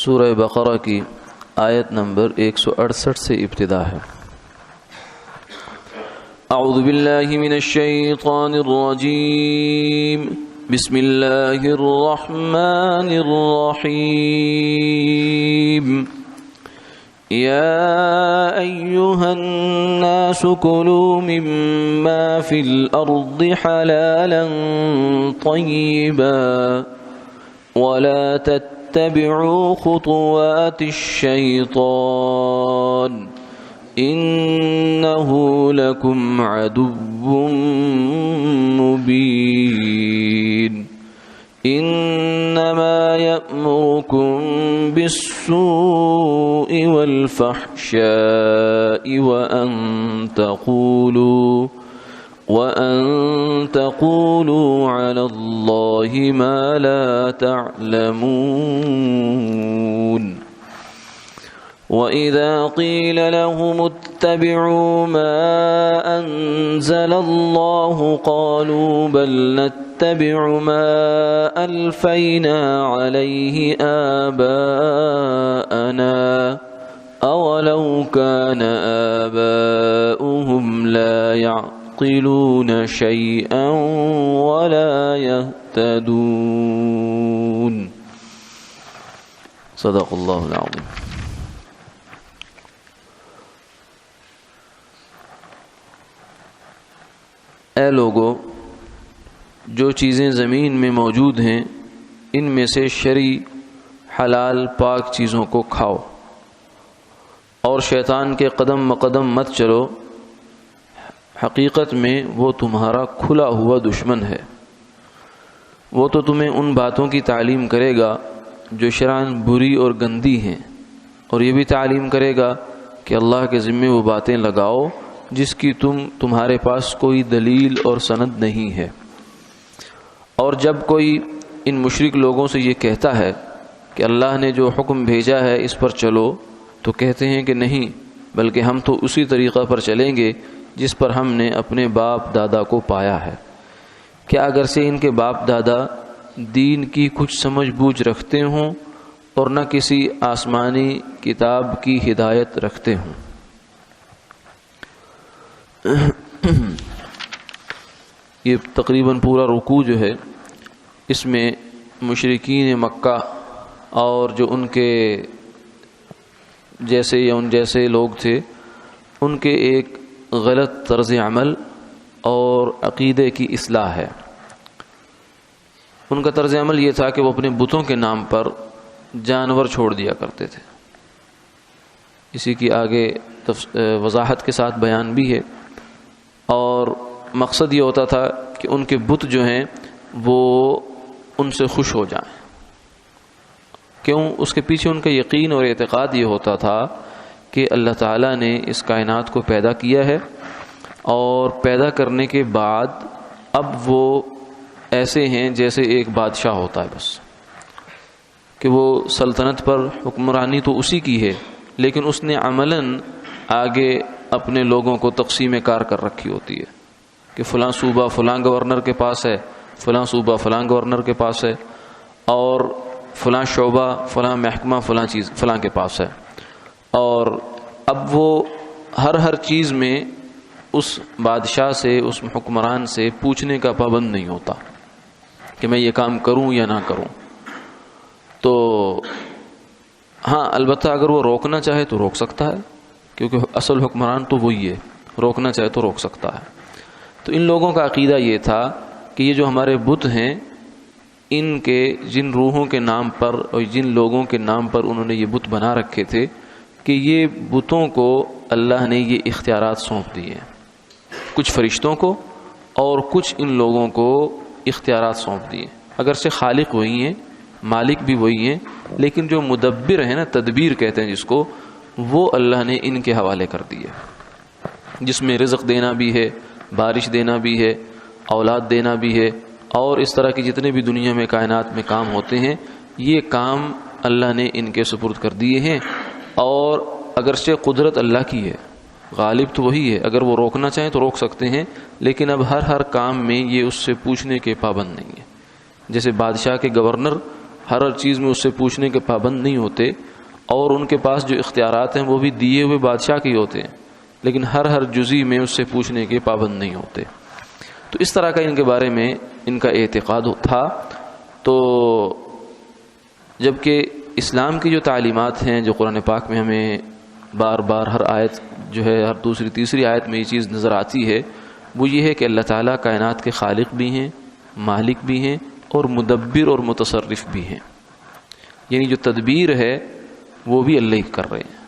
سورہ بقرہ کی آیت نمبر 168 سے ابتدا ہے۔ اعوذ باللہ من الشیطان الرجیم، بسم اللہ الرحمن الرحیم۔ یا ایہا الناس کلوا مما فی الارض حلالا طیبا ولا تتبعوا خطوات الشیطان إنه لكم عدو مبين إنما يأمركم بالسوء والفحشاء وأن تقولوا على الله ما لا تعلمون وَإِذَا قِيلَ لَهُمُ اتَّبِعُوا مَا أَنزَلَ اللَّهُ قَالُوا بَلْ نَتَّبِعُ مَا أَلْفَيْنَا عَلَيْهِ آبَاءَنَا أَوَلَوْ كَانَ آبَاؤُهُمْ لَا يَعْقِلُونَ شَيْئًا وَلَا يَهْتَدُونَ صدق اللہ العظیم۔ اے لوگو، جو چیزیں زمین میں موجود ہیں ان میں سے شرعی حلال پاک چیزوں کو کھاؤ، اور شیطان کے قدم مقدم مت چلو، حقیقت میں وہ تمہارا کھلا ہوا دشمن ہے۔ وہ تو تمہیں ان باتوں کی تعلیم کرے گا جو شرعاً بری اور گندی ہیں، اور یہ بھی تعلیم کرے گا کہ اللہ کے ذمے وہ باتیں لگاؤ جس کی تمہارے پاس کوئی دلیل اور سند نہیں ہے۔ اور جب کوئی ان مشرک لوگوں سے یہ کہتا ہے کہ اللہ نے جو حکم بھیجا ہے اس پر چلو، تو کہتے ہیں کہ نہیں، بلکہ ہم تو اسی طریقہ پر چلیں گے جس پر ہم نے اپنے باپ دادا کو پایا ہے۔ کیا اگر سے ان کے باپ دادا دین کی کچھ سمجھ بوجھ رکھتے ہوں اور نہ کسی آسمانی کتاب کی ہدایت رکھتے ہوں۔ یہ تقریباً پورا رکوع جو ہے اس میں مشرکین مکہ اور جو ان کے جیسے یا ان جیسے لوگ تھے ان کے ایک غلط طرز عمل اور عقیدے کی اصلاح ہے۔ ان کا طرز عمل یہ تھا کہ وہ اپنے بتوں کے نام پر جانور چھوڑ دیا کرتے تھے۔ اسی کی آگے وضاحت کے ساتھ بیان بھی ہے، اور مقصد یہ ہوتا تھا کہ ان کے بت جو ہیں وہ ان سے خوش ہو جائیں۔ کیوں؟ اس کے پیچھے ان کا یقین اور اعتقاد یہ ہوتا تھا کہ اللہ تعالیٰ نے اس کائنات کو پیدا کیا ہے، اور پیدا کرنے کے بعد اب وہ ایسے ہیں جیسے ایک بادشاہ ہوتا ہے، بس کہ وہ سلطنت پر حکمرانی تو اسی کی ہے، لیکن اس نے عملاً آگے اپنے لوگوں کو تقسیم کار کر رکھی ہوتی ہے کہ فلاں صوبہ فلاں گورنر کے پاس ہے، فلاں صوبہ فلاں گورنر کے پاس ہے، اور فلاں شعبہ فلاں محکمہ فلاں چیز فلاں کے پاس ہے۔ اور اب وہ ہر چیز میں اس بادشاہ سے، اس حکمران سے پوچھنے کا پابند نہیں ہوتا کہ میں یہ کام کروں یا نہ کروں۔ تو ہاں، البتہ اگر وہ روکنا چاہے تو روک سکتا ہے، کیونکہ اصل حکمران تو وہی ہے، روکنا چاہے تو روک سکتا ہے۔ تو ان لوگوں کا عقیدہ یہ تھا کہ یہ جو ہمارے بت ہیں، ان کے جن روحوں کے نام پر اور جن لوگوں کے نام پر انہوں نے یہ بت بنا رکھے تھے، کہ یہ بتوں کو اللہ نے یہ اختیارات سونپ دیے، کچھ فرشتوں کو اور کچھ ان لوگوں کو اختیارات سونپ دیے۔ اگرچہ خالق وہی ہیں، مالک بھی وہی ہیں، لیکن جو مدبر ہے نا، تدبیر کہتے ہیں جس کو، وہ اللہ نے ان کے حوالے کر دیے، جس میں رزق دینا بھی ہے، بارش دینا بھی ہے، اولاد دینا بھی ہے، اور اس طرح کے جتنے بھی دنیا میں کائنات میں کام ہوتے ہیں، یہ کام اللہ نے ان کے سپرد کر دیے ہیں۔ اور اگرچہ قدرت اللہ کی ہے، غالب تو وہی ہے، اگر وہ روکنا چاہیں تو روک سکتے ہیں، لیکن اب ہر کام میں یہ اس سے پوچھنے کے پابند نہیں ہے۔ جیسے بادشاہ کے گورنر ہر چیز میں اس سے پوچھنے کے پابند نہیں ہوتے، اور ان کے پاس جو اختیارات ہیں وہ بھی دیے ہوئے بادشاہ کے ہوتے ہیں، لیکن ہر جزی میں اس سے پوچھنے کے پابند نہیں ہوتے۔ تو اس طرح کا ان کے بارے میں ان کا اعتقاد تھا۔ تو جبکہ اسلام کی جو تعلیمات ہیں، جو قرآن پاک میں ہمیں بار بار ہر آیت جو ہے، ہر دوسری تیسری آیت میں یہ چیز نظر آتی ہے، وہ یہ ہے کہ اللہ تعالیٰ کائنات کے خالق بھی ہیں، مالک بھی ہیں، اور مدبر اور متصرف بھی ہیں۔ یعنی جو تدبیر ہے وہ بھی اللہ ہی کر رہے ہیں۔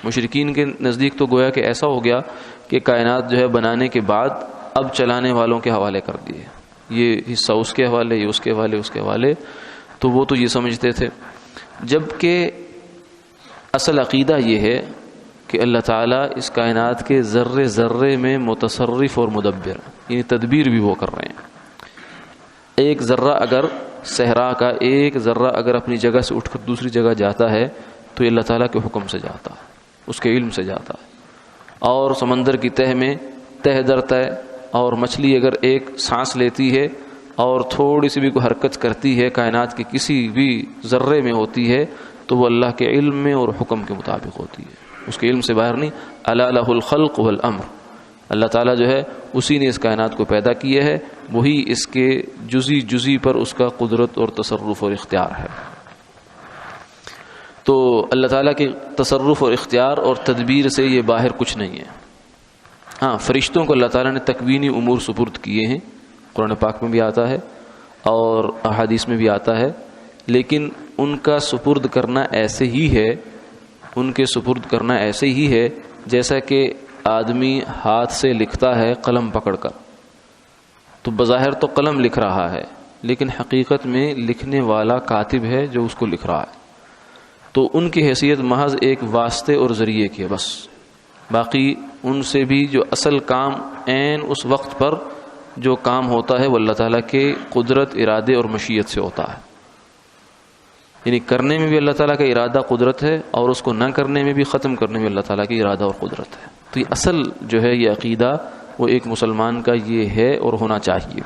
مشرکین کے نزدیک تو گویا کہ ایسا ہو گیا کہ کائنات جو ہے بنانے کے بعد اب چلانے والوں کے حوالے کر دیے، یہ حصہ اس کے حوالے، یہ اس کے حوالے، اس کے حوالے، تو وہ تو یہ سمجھتے تھے۔ جبکہ اصل عقیدہ یہ ہے کہ اللہ تعالیٰ اس کائنات کے ذرے ذرے میں متصرف اور مدبر، یعنی تدبیر بھی وہ کر رہے ہیں۔ ایک ذرہ اگر صحرا کا ایک ذرہ اگر اپنی جگہ سے اٹھ کر دوسری جگہ جاتا ہے تو یہ اللہ تعالیٰ کے حکم سے جاتا ہے، اس کے علم سے جاتا ہے۔ اور سمندر کی تہ میں تہ در تہ، اور مچھلی اگر ایک سانس لیتی ہے اور تھوڑی سی بھی کوئی حرکت کرتی ہے کائنات کے کسی بھی ذرے میں ہوتی ہے تو وہ اللہ کے علم میں اور حکم کے مطابق ہوتی ہے، اس کے علم سے باہر نہیں۔ الا لہ الخلق والامر، اللہ تعالیٰ جو ہے اسی نے اس کائنات کو پیدا کیا ہے، وہی اس کے جزی جزی پر اس کا قدرت اور تصرف اور اختیار ہے۔ تو اللہ تعالیٰ کے تصرف اور اختیار اور تدبیر سے یہ باہر کچھ نہیں ہے۔ ہاں، فرشتوں کو اللہ تعالیٰ نے تکوینی امور سپرد کیے ہیں، قرآن پاک میں بھی آتا ہے اور احادیث میں بھی آتا ہے، لیکن ان کا سپرد کرنا ایسے ہی ہے، ان کے سپرد کرنا ایسے ہی ہے جیسا کہ آدمی ہاتھ سے لکھتا ہے قلم پکڑ کر، تو بظاہر تو قلم لکھ رہا ہے لیکن حقیقت میں لکھنے والا کاتب ہے جو اس کو لکھ رہا ہے۔ تو ان کی حیثیت محض ایک واسطے اور ذریعے کی ہے بس، باقی ان سے بھی جو اصل کام عین اس وقت پر جو کام ہوتا ہے وہ اللہ تعالیٰ کے قدرت، ارادے اور مشیت سے ہوتا ہے۔ یعنی کرنے میں بھی اللہ تعالیٰ کا ارادہ قدرت ہے، اور اس کو نہ کرنے میں بھی، ختم کرنے میں اللہ تعالیٰ کی ارادہ اور قدرت ہے۔ تو یہ اصل جو ہے یہ عقیدہ وہ ایک مسلمان کا یہ ہے اور ہونا چاہیے۔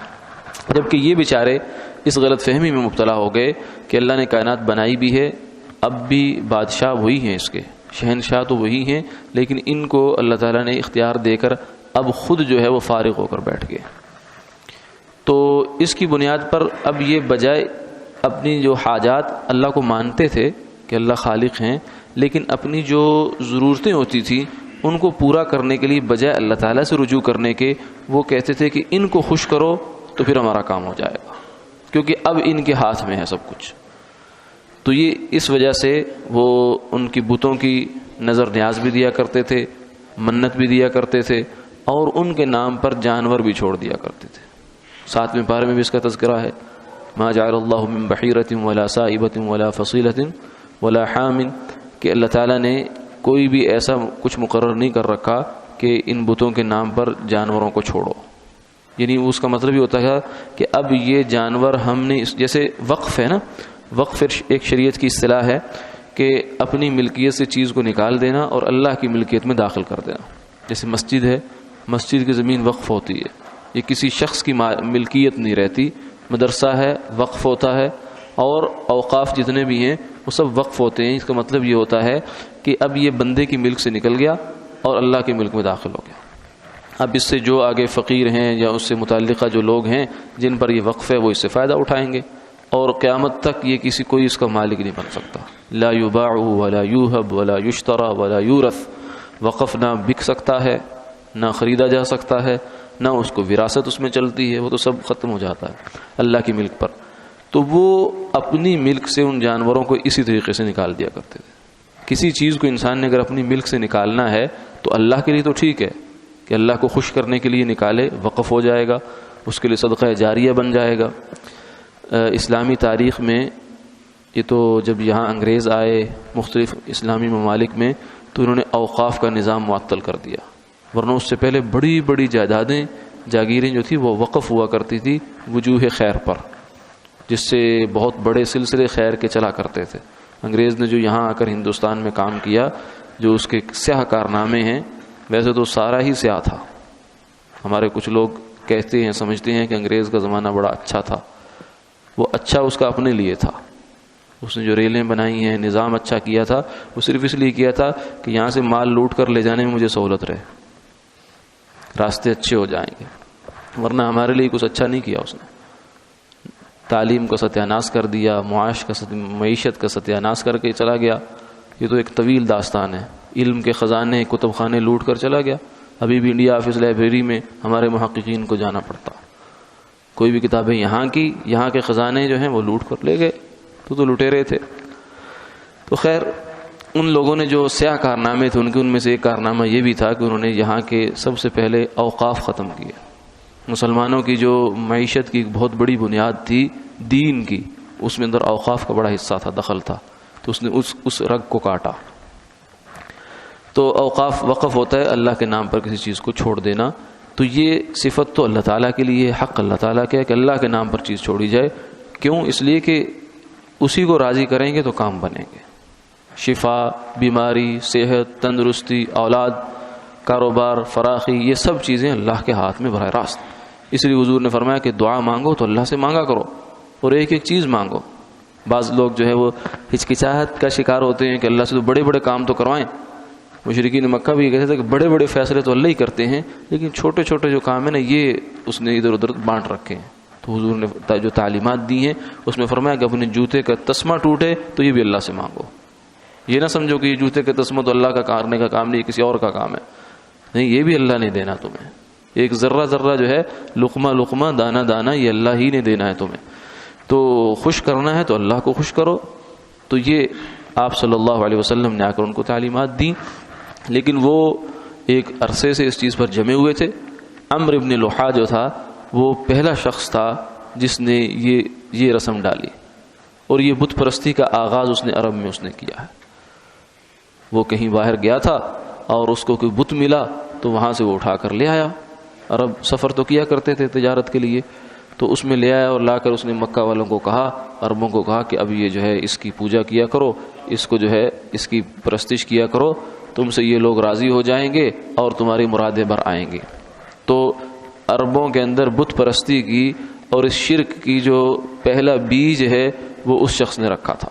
جبکہ یہ بیچارے اس غلط فہمی میں مبتلا ہو گئے کہ اللہ نے کائنات بنائی بھی ہے، اب بھی بادشاہ وہی ہیں، اس کے شہنشاہ تو وہی ہیں، لیکن ان کو اللہ تعالیٰ نے اختیار دے کر اب خود جو ہے وہ فارغ ہو کر بیٹھ گئے۔ تو اس کی بنیاد پر اب یہ بجائے اپنی جو حاجات، اللہ کو مانتے تھے کہ اللہ خالق ہیں، لیکن اپنی جو ضرورتیں ہوتی تھیں ان کو پورا کرنے کے لیے بجائے اللہ تعالیٰ سے رجوع کرنے کے وہ کہتے تھے کہ ان کو خوش کرو تو پھر ہمارا کام ہو جائے گا، کیونکہ اب ان کے ہاتھ میں ہے سب کچھ۔ تو یہ اس وجہ سے وہ ان کی بتوں کی نظر نیاز بھی دیا کرتے تھے، منت بھی دیا کرتے تھے، اور ان کے نام پر جانور بھی چھوڑ دیا کرتے تھے۔ 7ویں پارے میں بھی اس کا تذکرہ ہے، ما جعل اللہ من بحیرۃ ولا صائبۃ ولا فصیلۃ ولا حام، کہ اللہ تعالیٰ نے کوئی بھی ایسا کچھ مقرر نہیں کر رکھا کہ ان بتوں کے نام پر جانوروں کو چھوڑو۔ یعنی اس کا مطلب یہ ہوتا ہے کہ اب یہ جانور ہم نے جیسے وقف ہے نا، وقف ایک شریعت کی اصطلاح ہے کہ اپنی ملکیت سے چیز کو نکال دینا اور اللہ کی ملکیت میں داخل کر دینا۔ جیسے مسجد ہے، مسجد کی زمین وقف ہوتی ہے، یہ کسی شخص کی ملکیت نہیں رہتی۔ مدرسہ ہے، وقف ہوتا ہے، اور اوقاف جتنے بھی ہیں وہ سب وقف ہوتے ہیں۔ اس کا مطلب یہ ہوتا ہے کہ اب یہ بندے کی ملک سے نکل گیا اور اللہ کے ملک میں داخل ہو گیا۔ اب اس سے جو آگے فقیر ہیں یا اس سے متعلقہ جو لوگ ہیں جن پر یہ وقف ہے وہ اس سے فائدہ اٹھائیں گے، اور قیامت تک یہ کوئی اس کا مالک نہیں بن سکتا۔ لا یباع ولا یوہب ولا یشترى ولا یورث، وقف نہ بک سکتا ہے، نہ خریدا جا سکتا ہے، نہ اس کو وراثت اس میں چلتی ہے، وہ تو سب ختم ہو جاتا ہے اللہ کی ملک پر۔ تو وہ اپنی ملک سے ان جانوروں کو اسی طریقے سے نکال دیا کرتے تھے۔ کسی چیز کو انسان نے اگر اپنی ملک سے نکالنا ہے تو اللہ کے لیے تو ٹھیک ہے کہ اللہ کو خوش کرنے کے لیے نکالے، وقف ہو جائے گا، اس کے لیے صدقہ جاریہ بن جائے گا۔ اسلامی تاریخ میں یہ تو جب یہاں انگریز آئے مختلف اسلامی ممالک میں تو انہوں نے اوقاف کا نظام معطل کر دیا، ورنہ اس سے پہلے بڑی بڑی جائیدادیں، جاگیریں جو تھی وہ وقف ہوا کرتی تھی وجوہ خیر پر، جس سے بہت بڑے سلسلے خیر کے چلا کرتے تھے۔ انگریز نے جو یہاں آ کر ہندوستان میں کام کیا، جو اس کے سیاہ کارنامے ہیں، ویسے تو سارا ہی سیاہ تھا۔ ہمارے کچھ لوگ کہتے ہیں، سمجھتے ہیں کہ انگریز کا زمانہ بڑا اچھا تھا، وہ اچھا اس کا اپنے لیے تھا، اس نے جو ریلیں بنائی ہیں، نظام اچھا کیا تھا، وہ صرف اس لیے کیا تھا کہ یہاں سے مال لوٹ کر لے جانے میں مجھے سہولت رہے، راستے اچھے ہو جائیں گے، ورنہ ہمارے لیے کچھ اچھا نہیں کیا اس نے۔ تعلیم کا ستیاناش کر دیا، معیشت کا ستیاناش کر کے چلا گیا۔ یہ تو ایک طویل داستان ہے۔ علم کے خزانے، کتب خانے لوٹ کر چلا گیا۔ ابھی بھی انڈیا آفس لائبریری میں ہمارے محققین کو جانا پڑتا، کوئی بھی کتابیں یہاں کے خزانے جو ہیں وہ لوٹ کر لے گئے، تو لٹیرے تھے۔ تو خیر، ان لوگوں نے جو سیاہ کارنامے تھے ان میں سے ایک کارنامہ یہ بھی تھا کہ انہوں نے یہاں کے سب سے پہلے اوقاف ختم کیے۔ مسلمانوں کی جو معیشت کی ایک بہت بڑی بنیاد تھی دین کی، اس میں اندر اوقاف کا بڑا حصہ تھا، دخل تھا، تو اس نے اس رگ کو کاٹا۔ تو اوقاف وقف ہوتا ہے اللہ کے نام پر کسی چیز کو چھوڑ دینا، تو یہ صفت تو اللہ تعالیٰ کے لیے، حق اللہ تعالیٰ کا ہے کہ اللہ کے نام پر چیز چھوڑی جائے۔ کیوں؟ اس لیے کہ اسی کو راضی کریں گے تو کام بنیں گے۔ شفا، بیماری، صحت، تندرستی، اولاد، کاروبار، فراخی، یہ سب چیزیں اللہ کے ہاتھ میں براہ راست۔ اس لیے حضور نے فرمایا کہ دعا مانگو تو اللہ سے مانگا کرو اور ایک ایک چیز مانگو۔ بعض لوگ جو ہے وہ ہچکچاہٹ کا شکار ہوتے ہیں کہ اللہ سے تو بڑے بڑے کام تو کروائیں۔ مشرکین مکہ بھی یہ کہتے تھے کہ بڑے بڑے فیصلے تو اللہ ہی کرتے ہیں، لیکن چھوٹے چھوٹے جو کام ہیں نا، یہ اس نے ادھر ادھر بانٹ رکھے ہیں۔ تو حضور نے جو تعلیمات دی ہیں اس میں فرمایا کہ اپنے جوتے کا تسمہ ٹوٹے تو یہ بھی اللہ سے مانگو۔ یہ نہ سمجھو کہ یہ جوتے کا تسمہ تو اللہ کا کرنے کا کام نہیں، کسی اور کا کام ہے، نہیں، یہ بھی اللہ نے دینا تمہیں۔ ایک ذرہ ذرہ جو ہے، لقمہ لقمہ، دانہ دانہ، یہ اللہ ہی نے دینا ہے تمہیں۔ تو خوش کرنا ہے تو اللہ کو خوش کرو۔ تو یہ آپ صلی اللہ علیہ وسلم نے آ کر ان کو تعلیمات دیں، لیکن وہ ایک عرصے سے اس چیز پر جمے ہوئے تھے۔ عمرو ابن لوحا جو تھا وہ پہلا شخص تھا جس نے یہ رسم ڈالی، اور یہ بت پرستی کا آغاز اس نے عرب میں اس نے کیا ہے۔ وہ کہیں باہر گیا تھا اور اس کو کوئی بت ملا تو وہاں سے وہ اٹھا کر لے آیا۔ عرب سفر تو کیا کرتے تھے تجارت کے لیے، تو اس میں لے آیا اور لا کر اس نے مکہ والوں کو کہا، عربوں کو کہا کہ اب یہ جو ہے اس کی پوجا کیا کرو، اس کو جو ہے اس کی پرستش کیا کرو، تم سے یہ لوگ راضی ہو جائیں گے اور تمہاری مرادیں بھر آئیں گے۔ تو عربوں کے اندر بت پرستی کی اور اس شرک کی جو پہلا بیج ہے وہ اس شخص نے رکھا تھا۔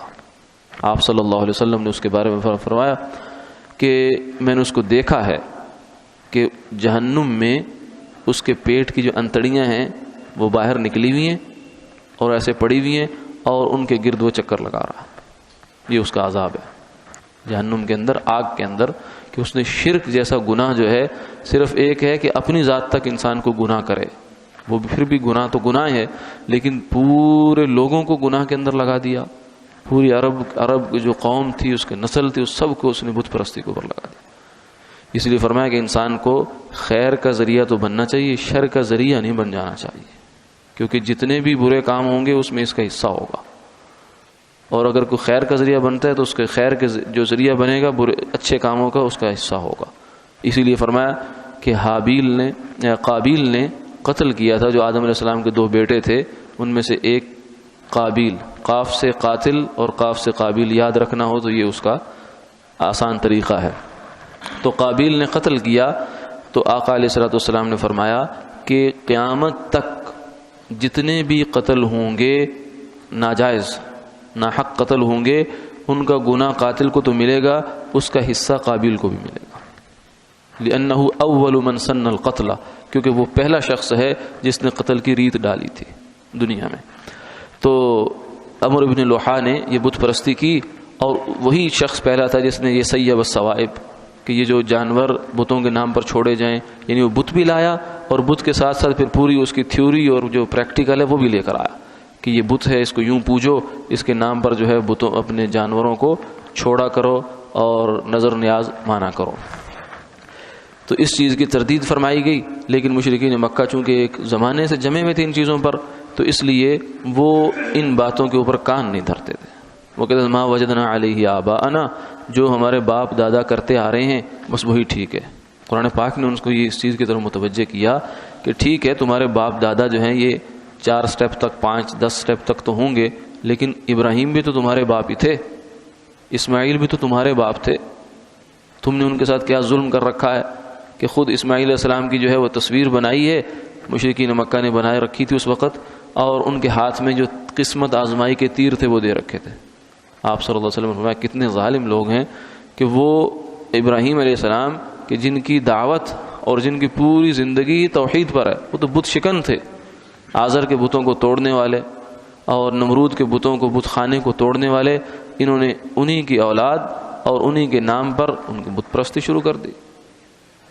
آپ صلی اللہ علیہ وسلم نے اس کے بارے میں فرمایا کہ میں نے اس کو دیکھا ہے کہ جہنم میں اس کے پیٹ کی جو انتڑیاں ہیں وہ باہر نکلی ہوئی ہیں اور ایسے پڑی ہوئی ہیں، اور ان کے گرد وہ چکر لگا رہا ہے۔ یہ اس کا عذاب ہے جہنم کے اندر، آگ کے اندر، کہ اس نے شرک جیسا گناہ جو ہے، صرف ایک ہے کہ اپنی ذات تک انسان کو گناہ کرے، وہ پھر بھی گناہ تو گناہ ہے، لیکن پورے لوگوں کو گناہ کے اندر لگا دیا۔ پوری عرب جو قوم تھی، اس کے نسل تھی، اس سب کو اس نے بت پرستی کے اوپر لگا دیا۔ اس لیے فرمایا کہ انسان کو خیر کا ذریعہ تو بننا چاہیے، شر کا ذریعہ نہیں بن جانا چاہیے، کیونکہ جتنے بھی برے کام ہوں گے اس میں اس کا حصہ ہوگا، اور اگر کوئی خیر کا ذریعہ بنتا ہے تو اس کے خیر کے جو ذریعہ بنے گا برے اچھے کاموں کا اس کا حصہ ہوگا۔ اسی لیے فرمایا کہ قابیل نے قتل کیا تھا جو آدم علیہ السلام کے 2 بیٹے تھے، ان میں سے ایک قابیل، قاف سے قاتل اور قاف سے قابیل یاد رکھنا ہو تو یہ اس کا آسان طریقہ ہے۔ تو قابیل نے قتل کیا، تو آقا علیہ الصلوۃ والسلام نے فرمایا کہ قیامت تک جتنے بھی قتل ہوں گے ناجائز، ناحق قتل ہوں گے، ان کا گناہ قاتل کو تو ملے گا، اس کا حصہ قابیل کو بھی ملے گا، لأنہ اول من سن القتل، کیونکہ وہ پہلا شخص ہے جس نے قتل کی ریت ڈالی تھی دنیا میں۔ تو عمرو بن لوحا نے یہ بت پرستی کی، اور وہی شخص پہلا تھا جس نے یہ سیب الصوائب، کہ یہ جو جانور بتوں کے نام پر چھوڑے جائیں، یعنی وہ بت بھی لایا اور بت کے ساتھ ساتھ پھر پوری اس کی تھیوری اور جو پریکٹیکل ہے وہ بھی لے کر آیا کہ یہ بت ہے، اس کو یوں پوجو، اس کے نام پر جو ہے بتوں اپنے جانوروں کو چھوڑا کرو اور نظر نیاز مانا کرو۔ تو اس چیز کی تردید فرمائی گئی، لیکن مشرکین مکہ چونکہ ایک زمانے سے جمے ہوئے تھے ان چیزوں پر، تو اس لیے وہ ان باتوں کے اوپر کان نہیں دھرتے تھے۔ وہ کہتے ہیں ما وجدنا علیہ آباءنا، جو ہمارے باپ دادا کرتے آ رہے ہیں بس وہی ٹھیک ہے۔ قرآن پاک نے ان کو یہ اس چیز کی طرف متوجہ کیا کہ ٹھیک ہے تمہارے باپ دادا جو ہیں یہ 4 سٹیپ تک، 5 10 سٹیپ تک تو ہوں گے، لیکن ابراہیم بھی تو تمہارے باپ ہی تھے، اسماعیل بھی تو تمہارے باپ تھے، تم نے ان کے ساتھ کیا ظلم کر رکھا ہے کہ خود اسماعیل علیہ السلام کی جو ہے وہ تصویر بنائی ہے، مشرکین مکہ نے بنائے رکھی تھی اس وقت، اور ان کے ہاتھ میں جو قسمت آزمائی کے تیر تھے وہ دے رکھے تھے آپ صلی اللہ علیہ وسلم نے فرمایا کتنے ظالم لوگ ہیں کہ وہ ابراہیم علیہ السلام کہ جن کی دعوت اور جن کی پوری زندگی توحید پر ہے، وہ تو بت شکن تھے، آزر کے بتوں کو توڑنے والے اور نمرود کے بتوں کو، بت خانے کو توڑنے والے، انہوں نے انہی کی اولاد اور انہی کے نام پر ان کی بت پرستی شروع کر دی۔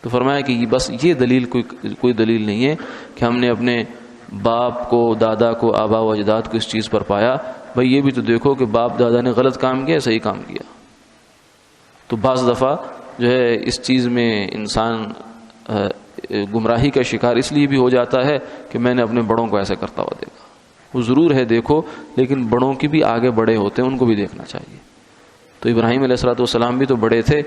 تو فرمایا کہ بس یہ دلیل کوئی دلیل نہیں ہے کہ ہم نے اپنے باپ کو، دادا کو، آبا و اجداد کو اس چیز پر پایا، بھئی یہ بھی تو دیکھو کہ باپ دادا نے غلط کام کیا، صحیح کام کیا۔ تو بعض دفعہ جو ہے اس چیز میں انسان گمراہی کا شکار اس لیے بھی ہو جاتا ہے کہ میں نے اپنے بڑوں کو ایسے کرتا ہوا دیکھا۔ وہ ضرور ہے دیکھو، لیکن بڑوں کی بھی آگے بڑے ہوتے ہیں، ان کو بھی دیکھنا چاہیے۔ تو ابراہیم علیہ السلام بھی تو بڑے تھے،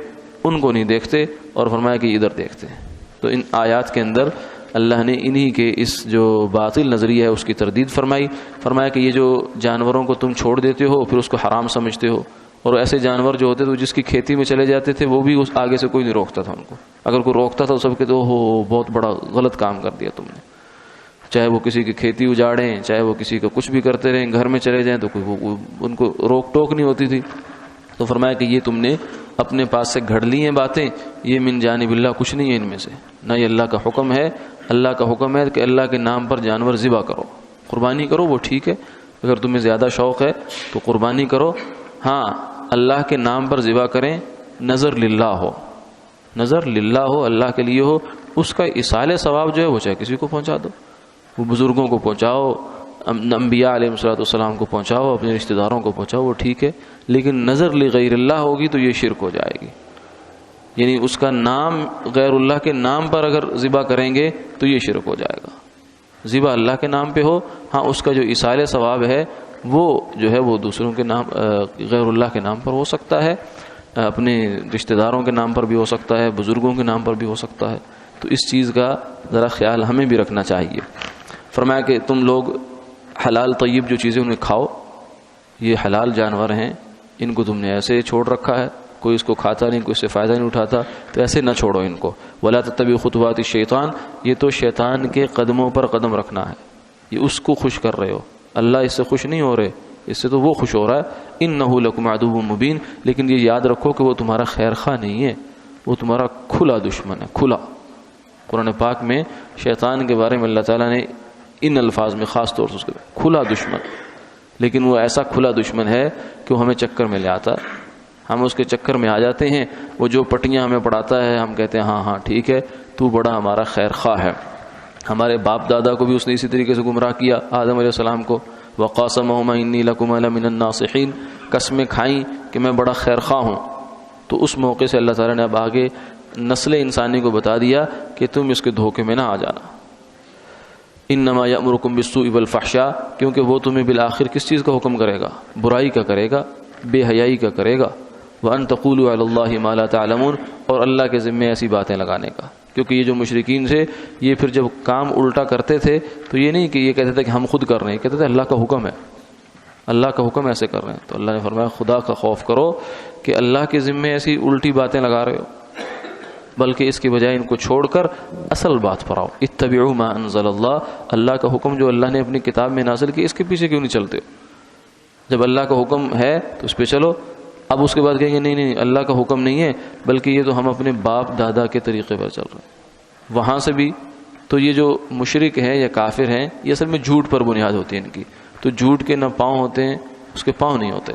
ان کو نہیں دیکھتے اور فرمایا کہ ادھر دیکھتے ہیں۔ تو ان آیات کے اندر اللہ نے انہی کے اس جو باطل نظریہ ہے اس کی تردید فرمایا کہ یہ جو جانوروں کو تم چھوڑ دیتے ہو پھر اس کو حرام سمجھتے ہو، اور ایسے جانور جو ہوتے تھے جس کی کھیتی میں چلے جاتے تھے وہ بھی اس آگے سے کوئی نہیں روکتا تھا ان کو، اگر کوئی روکتا تھا سب کے تو بہت بڑا غلط کام کر دیا تم نے، چاہے وہ کسی کی کھیتی اجاڑیں، چاہے وہ کسی کا کچھ بھی کرتے رہیں، گھر میں چلے جائیں تو کوئی ان کو روک ٹوک نہیں ہوتی تھی۔ تو فرمایا کہ یہ تم نے اپنے پاس سے گھڑ لی ہیں باتیں، یہ من جانب اللہ کچھ نہیں ہے ان میں سے، نہ یہ اللہ کا حکم ہے۔ اللہ کا حکم ہے کہ اللہ کے نام پر جانور ذبح کرو، قربانی کرو، وہ ٹھیک ہے، اگر تمہیں زیادہ شوق ہے تو قربانی کرو، ہاں اللہ کے نام پر ذبح کریں، نظر للہ ہو، نظر للہ ہو، اللہ کے لیے ہو، اس کا ایصال ثواب جو ہے وہ چاہے کسی کو پہنچا دو، وہ بزرگوں کو پہنچاؤ، انبیاء علیہ السلام کو پہنچاؤ، اپنے رشتہ داروں کو پہنچاؤ، وہ ٹھیک ہے، لیکن نظر لغیر اللہ ہوگی تو یہ شرک ہو جائے گی، یعنی اس کا نام غیر اللہ کے نام پر اگر ذبح کریں گے تو یہ شرک ہو جائے گا۔ ذبح اللہ کے نام پہ ہو، ہاں اس کا جو ایصال ثواب ہے وہ جو ہے وہ دوسروں کے نام غیر اللہ کے نام پر ہو سکتا ہے، اپنے رشتہ داروں کے نام پر بھی ہو سکتا ہے، بزرگوں کے نام پر بھی ہو سکتا ہے۔ تو اس چیز کا ذرا خیال ہمیں بھی رکھنا چاہیے۔ فرمایا کہ تم لوگ حلال طیب جو چیزیں انہیں کھاؤ، یہ حلال جانور ہیں، ان کو تم نے ایسے چھوڑ رکھا ہے، کوئی اس کو کھاتا نہیں، کوئی اس سے فائدہ نہیں اٹھاتا، تو ایسے نہ چھوڑو ان کو۔ ولا تتبعوا خطوات الشیطان، یہ تو شیطان کے قدموں پر قدم رکھنا ہے، یہ اس کو خوش کر رہے ہو، اللہ اس سے خوش نہیں ہو رہے، اس سے تو وہ خوش ہو رہا ہے۔ انہ لکم عدو مبین، لیکن یہ یاد رکھو کہ وہ تمہارا خیر خواہ نہیں ہے، وہ تمہارا کھلا دشمن ہے، کھلا۔ قرآن پاک میں شیطان کے بارے میں اللہ تعالیٰ نے ان الفاظ میں خاص طور سے اس کو کھلا دشمن، لیکن وہ ایسا کھلا دشمن ہے کہ وہ ہمیں چکر میں لے آتا ہے، ہم اس کے چکر میں آ جاتے ہیں، وہ جو پٹیاں ہمیں پڑھاتا ہے ہم کہتے ہیں ہاں ہاں ٹھیک ہے، تو بڑا ہمارا خیر خواہ ہے۔ ہمارے باپ دادا کو بھی اس نے اسی طریقے سے گمراہ کیا، آدم علیہ السلام کو، وَقَاسَمَهُمَا إِنِّي لَكُمَا لَمِنَ النَّاصِحِينَ، قسمیں کھائیں کہ میں بڑا خیر خواہ ہوں۔ تو اس موقع سے اللہ تعالیٰ نے اب آگے نسل انسانی کو بتا دیا کہ تم اس کے دھوکے میں نہ آ جانا۔ انما یأمرکم بالسوء والفحشاء، کیونکہ وہ تمہیں بالآخر کس چیز کا حکم کرے گا؟ برائی کا کرے گا، بے حیائی کا کرے گا، وَأَن تَقُولُوا عَلَى اللَّهِ مَا لَا تَعْلَمُونَ، اور اللہ کے ذمے ایسی باتیں لگانے کا، کیونکہ یہ جو مشرکین تھے یہ پھر جب کام الٹا کرتے تھے تو یہ نہیں کہ یہ کہتے تھے کہ ہم خود کر رہے ہیں، کہتے تھے اللہ کا حکم ہے، اللہ کا حکم ایسے کر رہے ہیں۔ تو اللہ نے فرمایا خدا کا خوف کرو کہ اللہ کے ذمے ایسی الٹی باتیں لگا رہے ہو، بلکہ اس کی بجائے ان کو چھوڑ کر اصل بات پر آؤ۔ اتبعوا ما انزل اللہ، اللہ کا حکم جو اللہ نے اپنی کتاب میں نازل کیا اس کے پیچھے کیوں نہیں چلتے ہو؟ جب اللہ کا حکم ہے تو اس پہ چلو۔ اب اس کے بعد کہیں گے نہیں نہیں اللہ کا حکم نہیں ہے، بلکہ یہ تو ہم اپنے باپ دادا کے طریقے پر چل رہے ہیں، وہاں سے بھی تو یہ جو مشرک ہیں یا کافر ہیں یہ اصل میں جھوٹ پر بنیاد ہوتی ہے ان کی، تو جھوٹ کے نہ پاؤں ہوتے ہیں اس کے پاؤں نہیں ہوتے،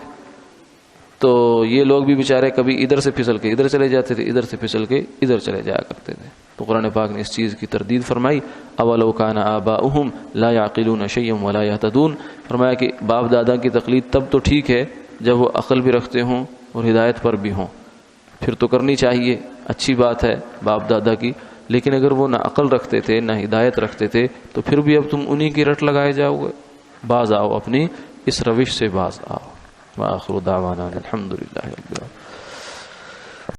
تو یہ لوگ بھی بیچارے کبھی ادھر سے پھسل کے ادھر چلے جاتے تھے، ادھر سے پھسل کے ادھر چلے جایا کرتے تھے۔ تو قرآن پاک نے اس چیز کی تردید فرمائی، اولو کان آباؤہم لا یعقلون شیئا ولا یہتدون، فرمایا کہ باپ دادا کی تقلید تب تو ٹھیک ہے جب وہ عقل بھی رکھتے ہوں اور ہدایت پر بھی ہوں، پھر تو کرنی چاہیے، اچھی بات ہے باپ دادا کی، لیکن اگر وہ نہ عقل رکھتے تھے نہ ہدایت رکھتے تھے تو پھر بھی اب تم انہی کی رٹ لگائے جاؤ گے۔ باز آؤ، اپنی اس روش سے باز آؤ۔ وآخر دعوانا الحمد للہ رب العالمین۔